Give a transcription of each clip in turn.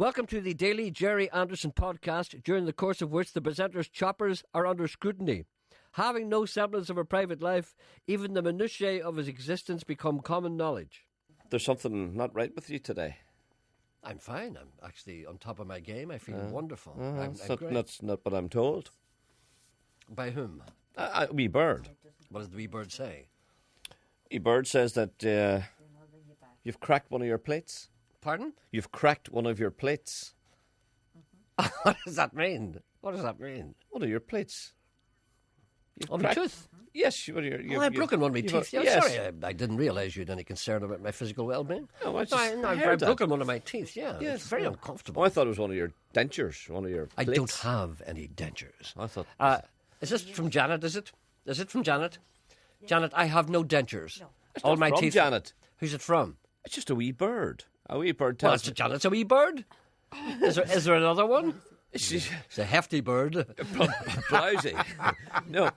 Welcome to the Daily Jerry Anderson podcast, during the course of which the presenter's choppers are under scrutiny. Having no semblance of a private life, even the minutiae of his existence become common knowledge. There's something not right with you today. I'm fine. I'm actually on top of my game. I feel wonderful. I'm great. That's not what I'm told. By whom? Wee Bird. What does the wee bird say? Wee Bird says that you've cracked one of your plates. Pardon? You've cracked one of your plates. What does that mean? What does that mean? One of your plates. On my tooth? Yes. I've broken one of my teeth. Yes. Sorry, I didn't realise you had any concern about my physical well-being. No, I've heard that. broken one of my teeth, yeah. Yes, It's very uncomfortable. Oh, I thought it was one of your dentures, one of your I plates. don't have any dentures. I thought... Is this from Janet, is it? Is it from Janet? Yeah. Janet, I have no dentures. No. All my from teeth. Janet. Who's it from? It's just a wee bird. A wee bird Well, tells me... Janet's a wee bird? Is there another one? It's a hefty bird. Blousy. No.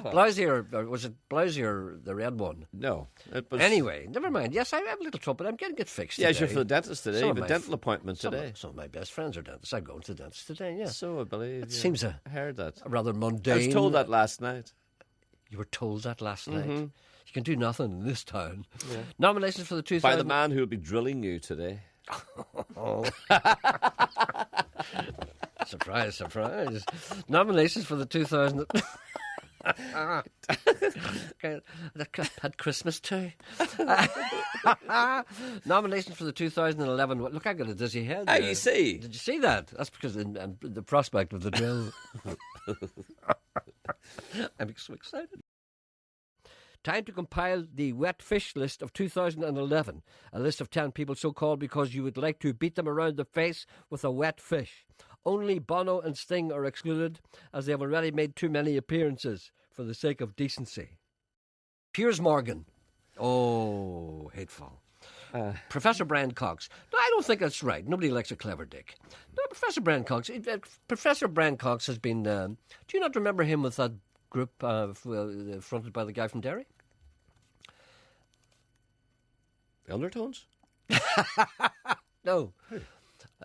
Blousy, or was it Blousy or the red one? No. It was... Anyway, never mind. Yes, I have a little trouble. I'm getting it fixed Yes, today. you're for the dentist today. You have a dental appointment some today. Some of my best friends are dentists. I'm going to the dentist today, yeah. So I believe. It seems I heard that. a rather mundane... I was told that last night. You were told that last night? You can do nothing in this town. Yeah. Nominations for the 2000... By the man who will be drilling you today. Oh. Surprise, surprise. Nominations for the 2000... Had Christmas too. Nominations for the 2011... Look, I got a dizzy head. Ah, you see? Did you see that? That's because the prospect of the drill. I'm so excited. Time to compile the wet fish list of 2011. A list of 10 people so called because you would like to beat them around the face with a wet fish. Only Bono and Sting are excluded, as they have already made too many appearances for the sake of decency. Piers Morgan. Oh, hateful. Professor Brian Cox. No, I don't think that's right. Nobody likes a clever dick. No, Professor Brian Cox. Professor Brian Cox has been... do you not remember him with that group fronted by the guy from Derry? The Undertones? No.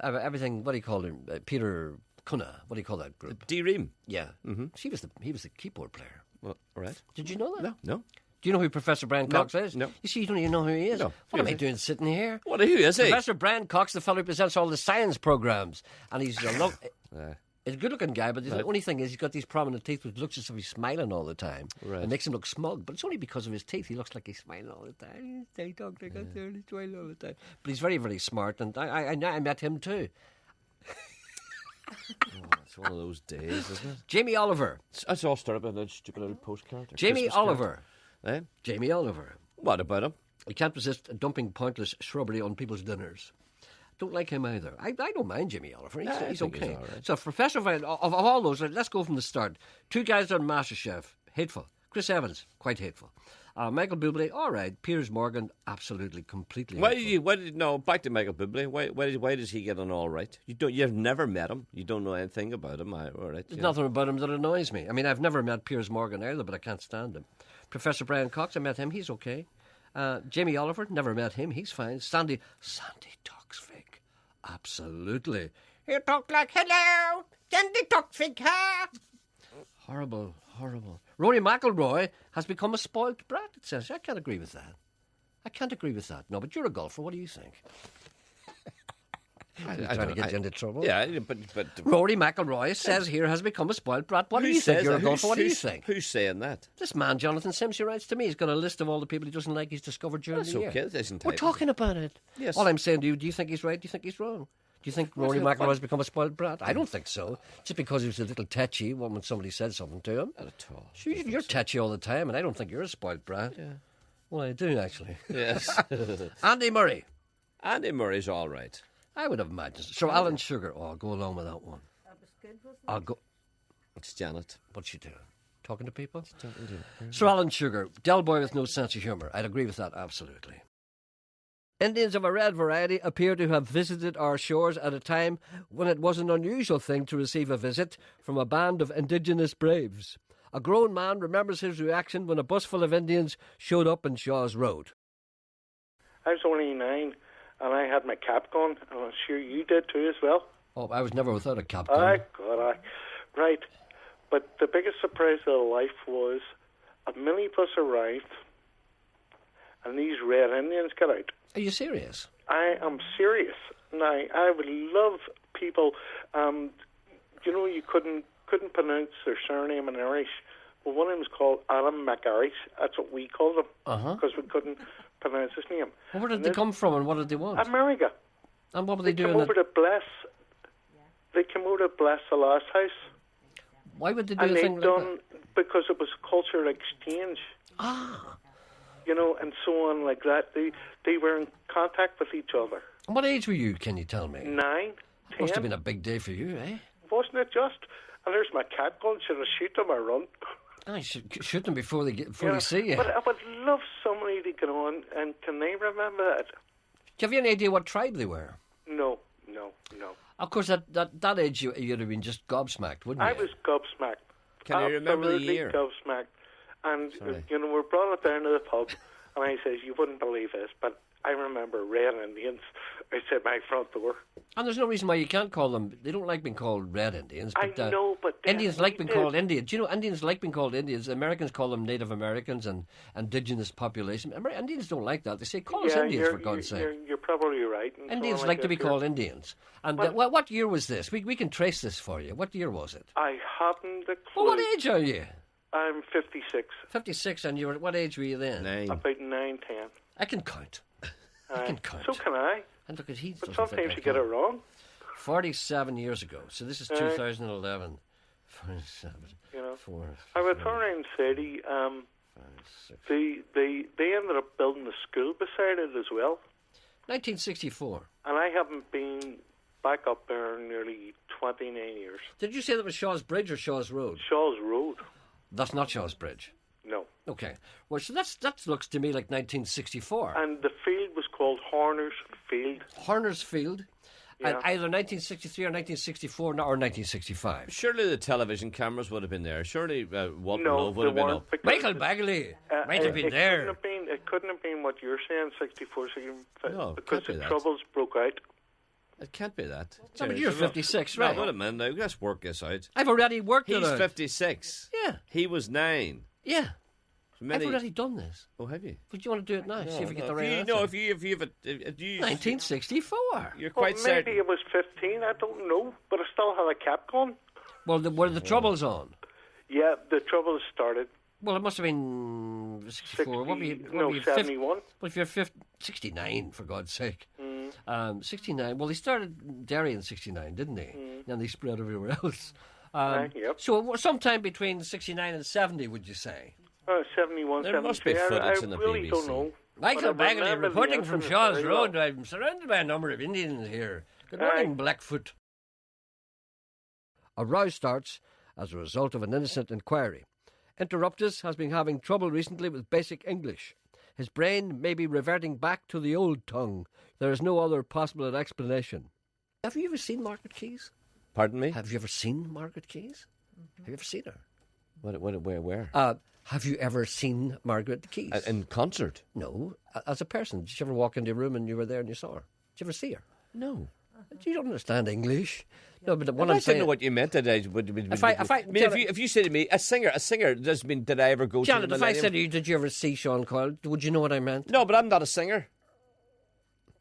Everything, what do you call him? Peter Cunha. What do you call that group? D-Ream. Yeah. He was the keyboard player. Well, right. Did you know that? No. Do you know who Professor Brian Cox is? No. You see, you don't even know who he is. No. What am I doing sitting here? What are you, is he? Professor Brian Cox, the fellow who presents all the science programmes. And he's he's a good-looking guy, but the only thing is he's got these prominent teeth which looks as if he's smiling all the time. Right. It makes him look smug, but it's only because of his teeth. He looks like he's smiling all the time. They talk like he's smiling all the time. But he's very, very smart, and I met him too. It's one of those days, isn't it? Jamie Oliver. That's all started by that stupid little postcard. Jamie Christmas Oliver. Card. Eh? Jamie Oliver. What about him? He can't resist dumping pointless shrubbery on people's dinners. Don't like him either. I don't mind Jimmy Oliver. He's okay. He's all right. So, Professor Van, of all those, let's go from the start. Two guys on MasterChef, hateful. Chris Evans, quite hateful. Michael Bublé, all right. Piers Morgan, absolutely, completely hateful. Back to Michael Bublé. Why does he get on all right? You've never met him. You don't know anything about him. All right. There's nothing about him that annoys me. I mean, I've never met Piers Morgan either, but I can't stand him. Professor Brian Cox, I met him. He's okay. Jamie Oliver, never met him. He's fine. Sandy Toksvig, absolutely. You talk like hello, Sandy Toksvig, huh? Horrible. Rory McIlroy has become a spoilt brat, it says. I can't agree with that. No, but you're a golfer. What do you think? I'm trying to get you into trouble. Yeah, but Rory McIlroy says here has become a spoilt brat. What do you think? You're a golfer. What do you think? Who's saying that? This man, Jonathan Sims, he writes to me. He's got a list of all the people he doesn't like he's discovered during the year. That's okay. We're talking about it. Yes. All I'm saying to you, do you think he's right? Do you think he's wrong? Do you think Rory McIlroy has become a spoiled brat? I don't think so. Just because he was a little tetchy when somebody said something to him. Not at all. Sure, you're tetchy all the time, and I don't think you're a spoiled brat. Yeah. Well, I do, actually. Yes. Andy Murray. Andy Murray's all right. I would have imagined. Sir Alan Sugar. Oh, I'll go along with that one. That was good, wasn't it? I'll go. It's Janet. What's she doing? Talking to people? Talking to Sir Alan Sugar. Del Boy with no sense of humour. I'd agree with that, absolutely. Indians of a red variety appear to have visited our shores at a time when it was an unusual thing to receive a visit from a band of indigenous braves. A grown man remembers his reaction when a bus full of Indians showed up in Shaw's Road. I was only 9, and I had my cap on, and I'm sure you did too as well. Oh, I was never without a cap Aye, gun. God, aye. Right. But the biggest surprise of life was a minibus arrived, and these Red Indians got out. Are you serious? I am serious. Now, I would love people, you couldn't pronounce their surname in Irish. Well, one of them was called Adam McArish. That's what we called him, because we couldn't pronounce his name. Well, where did they come from and what did they want? America. And what were they They doing? came over to bless. They came over to bless the last house. Why would they do And a they thing like done because it was cultural exchange. Ah. And so on like that. They were in contact with each other. And what age were you, can you tell me? 9, 10. Must have been a big day for you, eh? Wasn't it just? And there's my cat gun. Should I shoot them or run? I should shoot them before they see you. But I would love somebody to get on, and can they remember that? Do you have any idea what tribe they were? No. Of course, at that age, you'd have been just gobsmacked, wouldn't you? I was gobsmacked. Can you remember the Absolutely year? Gobsmacked. And, Sorry. we brought it down to the pub, and I says, you wouldn't believe this, but I remember Red Indians outside my front door. And there's no reason why you can't call them. They don't like being called Red Indians. But, I know, but Indians like being did. called Indians. Do you know Indians like being called Indians? Americans call them Native Americans and indigenous population. Indians don't like that. They say, call us Indians, for God's sake. You're probably right. and so Indians on like to be this. called Indians. And what year was this? We can trace this for you. What year was it? I haven't a clue. Well, what age are you? I'm 56. 56, and you were, what age were you then? 9. About 9, 10. I can count. I can count. So can I. And look at he. But doesn't think sometimes I you get can. it wrong. 47 years ago. So this is 2011. 47. You know. 4. I would turn around and say to you, 5, 6. they ended up building a school beside it as well. 1964. And I haven't been back up there in nearly 29 years. Did you say that was Shaw's Bridge or Shaw's Road? Shaw's Road. That's not Shaw's Bridge. No. Okay. Well, so that looks to me like 1964. And the field was called Horner's Field. Horner's Field. Yeah. And either 1963 or 1964 or 1965. Surely the television cameras would have been there. Surely Walton No, Love would they have been weren't. up. because Michael Bagley might have been there. It couldn't have been what you're saying, 64, 65, No, it because can't be the that. troubles broke out. It can't be that. No, but you're 56, No, right? wait a minute now. Let's work this out. I've already worked it He's out. 56. Yeah. He was 9. Yeah. Many... I've already done this. Oh, have you? But you want to do it now? See if we get the right if you, answer. no, if you have if you 1964. you're Well, quite maybe certain. it was 15, I don't know, but I still had a cap on. Well, were the troubles on? Yeah, the troubles started. Well, it must have been 64. What were you, 71. Well, if you're 69, for God's sake. 69. Well, they started Derry in 69, didn't they? And they spread everywhere else. Yep. So sometime between 69 and 70, would you say? 71, There must be 73. footage I in the really BBC. don't know. Michael But I Bagley remember the reporting from incident Shaw's very Road. well. I'm surrounded by a number of Indians here. Good morning, Blackfoot. A row starts as a result of an innocent inquiry. Interruptus has been having trouble recently with basic English. His brain may be reverting back to the old tongue. There is no other possible explanation. Have you ever seen Margaret Keys? Pardon me? Have you ever seen Margaret Keys? Have you ever seen her? Where? Have you ever seen Margaret Keys? In concert? No, as a person. Did you ever walk into a room and you were there and you saw her? Did you ever see her? No. You don't understand English. No, but what I I'm didn't saying... know what you meant. If you say to me, a singer does mean, did I ever go Janet, to the if I Millennium? said to you, did you ever see Sean Coyle, would you know what I meant? No, but I'm not a singer.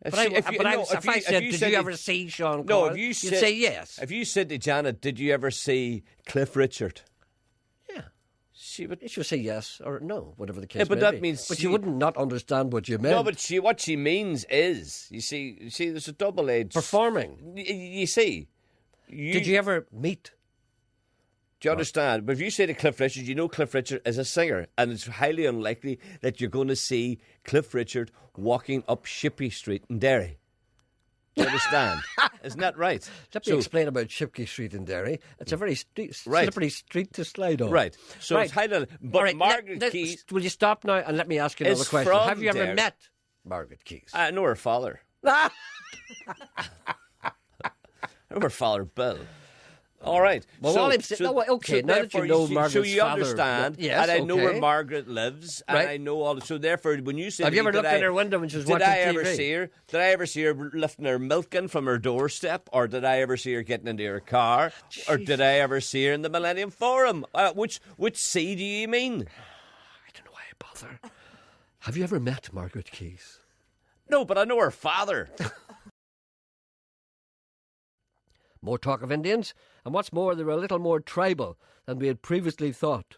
If I said, did you ever see Sean Coyle? No, if you you'd said, say yes. If you said to Janet, did you ever see Cliff Richard? Yeah. She would. She would say yes or no, whatever the case Yeah, but may that be. means But she- you wouldn't not understand what you meant. No, but what she means is, you see, there's a double-edged... Performing. You see. Did you ever meet? Do you understand? But if you say to Cliff Richard, you know Cliff Richard is a singer, and it's highly unlikely that you're going to see Cliff Richard walking up Shippey Street in Derry. Do you understand? Isn't that right? Let me explain about Shipkey Street in Derry. It's a very Right. slippery street to slide on. Right. So Right. it's highly... But All right, Margaret Keys... Will you stop now and let me ask you another is question? from Have you ever Derry. met Margaret Keys? I know her father. I know her father, Bill. All right. Well, all I'm saying, okay, now that you therefore know see- Margaret's so you father, understand, yes, and I know where okay. Margaret lives, and Right. I know all. So therefore, when you say, Have to you me, ever looked in her window when she was did watching I ever TV? see her? Did I ever see her lifting her milk in from her doorstep, or did I ever see her getting into her car, or did I ever see her in the Millennium Forum? Which C do you mean? I don't know why I bother. Have you ever met Margaret Keys? No, but I know her father. More talk of Indians, and what's more, they're a little more tribal than we had previously thought.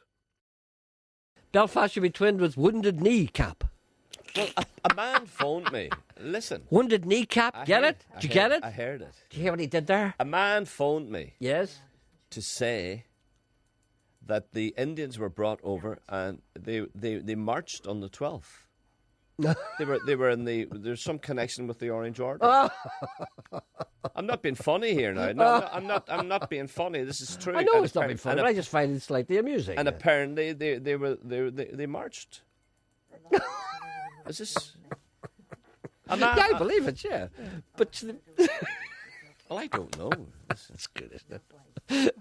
Belfast should be twinned with Wounded Knee Cap. Well, a man phoned me. Listen. Wounded Knee Cap, get it? Did you get it? I heard it. Did you hear what he did there? A man phoned me Yes? to say that the Indians were brought over and they marched on the 12th. They were in the. There's some connection with the Orange Order. I'm not being funny here now. No, I'm not being funny. This is true. I know And it's not being funny, but I just find it slightly amusing. And apparently they marched. Is this? A man, yeah, I believe it, yeah. But well, I don't know. that's good, isn't it?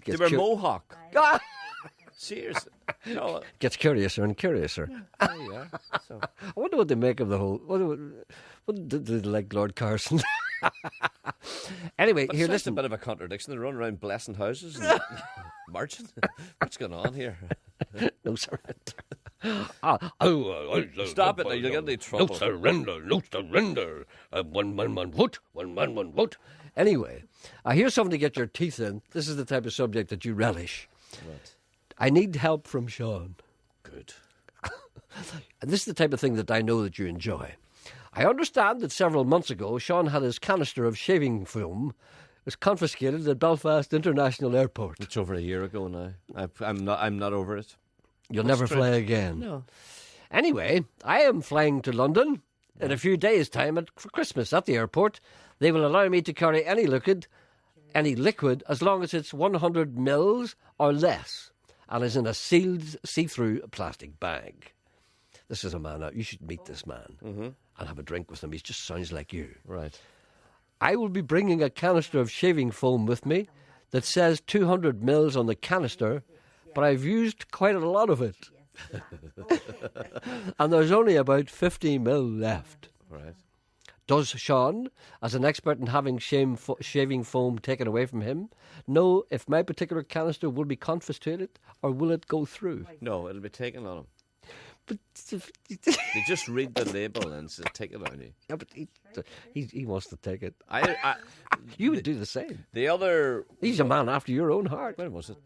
They were Mohawk. Ah! Seriously. No. Gets curiouser and curiouser. There you are. So. I wonder what they make of the whole. What did they like Lord Carson? Anyway, But here, it's just a listen. bit of a contradiction. They run around blessing houses and marching. What's going on here? No surrender. Stop it now, you'll get into trouble. No surrender, no surrender. One man, one vote. One man, one vote. Anyway, here's something to get your teeth in. This is the type of subject that you relish. Right. I need help from Sean. Good. And this is the type of thing that I know that you enjoy. I understand that several months ago, Sean had his canister of shaving foam was confiscated at Belfast International Airport. It's over a year ago now. I'm not over it. You'll never true. fly again. No. Anyway, I am flying to London in a few days' time for Christmas at the airport. They will allow me to carry any liquid as long as it's 100 mils or less and is in a sealed, see-through plastic bag. This is a man out. You should meet this man and have a drink with him. He just sounds like you. Right. I will be bringing a canister of shaving foam with me that says 200 mils on the canister, but I've used quite a lot of it. And there's only about 50 mil left. Right. Does Sean, as an expert in having shaving foam taken away from him, know if my particular canister will be confiscated or will it go through? No, it'll be taken on him. But They just read the label and say, take it on you. yeah, but he wants to take it. I You would do the same. the other, He's a man after your own heart. when was it?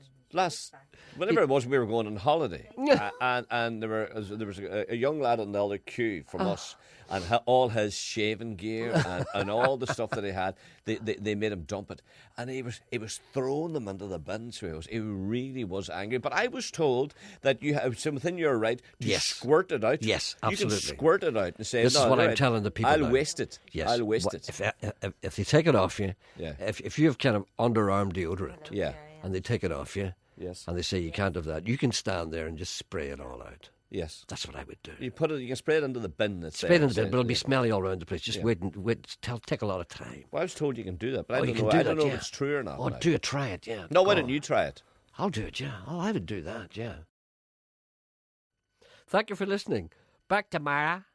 Whenever it was, we were going on holiday, and there was a young lad in the other queue from us, and all his shaving gear and all the stuff that he had, they made him dump it, and he was throwing them into the bin. So he really was angry. But I was told that you have within your right to Yes. squirt it out. Yes, You absolutely. can squirt it out and say, This is "No, what all I'm right, telling the people I'll now." waste it. Yes. I'll waste What- it. If they take it off you, Yeah. if you have kind of underarm deodorant, Yeah. and they take it off you, Yes. and they say you can't have that, you can stand there and just spray it all out. Yes. That's what I would do. You can spray it into the bin. That's Spray it in the there, bin, but it'll be yeah. smelly all around the place. Just wait. Take a lot of time. Well, I was told you can do that, but Oh, I you don't can know. do I don't that, know yeah. if it's true or not. Oh, like. do it. Try it, yeah. No, why Go don't on. you try it? I'll do it, yeah. Oh, I would do that, yeah. Thank you for listening. Back to Mara.